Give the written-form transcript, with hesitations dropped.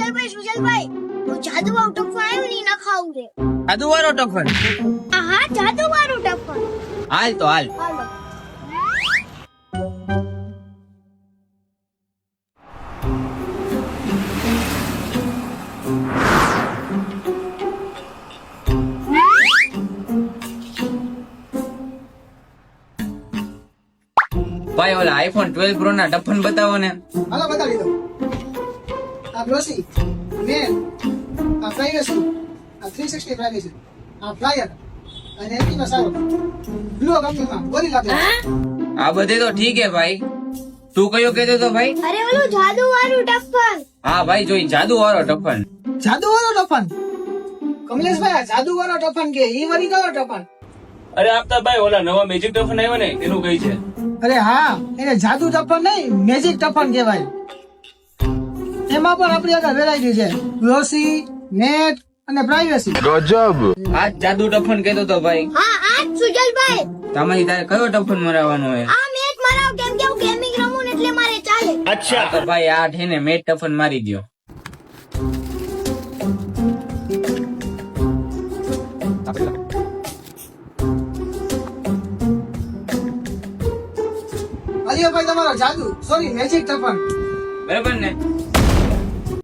સુજલભાઈ તો જાદુ વાળું ટપ્પણ આવ્યું ને ના ખાવું છે. જાદુ વાળો ટફન હા જાદુ વાળું ટપ્પણ. હાલ તો હાલ. હાલો. ભાઈ ઓલા આઈફોન 12 પ્રો ના ટફન બતાવો ને. હાલો બતાવી દો. આ ગ્લોસી મેન, આ પ્રાઇવસી, આ 360 પ્રાઇવસી, આ ફ્લાયર અને એમાં સારો બ્લુ કંપનીમાં ગોરિલા ગ્લાસ. આ બધે તો ઠીક હે ભાઈ. તું કયો કહેતો તો ભાઈ? અરે ઓલું જાદુ વાળું ટપ્પણ. હા ભાઈ જોઈ જાદુ વાળો ટફન. જાદુ વાળો ટફન. કમલેશભાઈ આ જાદુ વાળો ટફન કે ઈ વરી કયો ટફન? અરે આપતા ભાઈ ઓલા નવા મેજિક ટફન આવ્યો ને એનું કઈ છે. અરે હા, એને જાદુ ટફન નહીં મેજિક ટફન કહેવાય. એમાં પણ આપણી આગળ વેરાયટી છે, ગ્લોસી, નેટ અને પ્રાઇવસી. આ જાદુ ટફન કહેતો તો ભાઈ. હા આ જ સુજલભાઈ. તમારી તારે કયો ટફન મરાવવાનો હે? આ મેચ મરાવ કેમ કે હું ગેમિંગ રમું ને એટલે મારે ચાલે. હા તો ભાઈ આ ઠેને મેટ ટફન મારી દ્યો. અલિયો ભાઈ તમારો જાદુ સોરી મેજિક ટફન. બરાબર ને?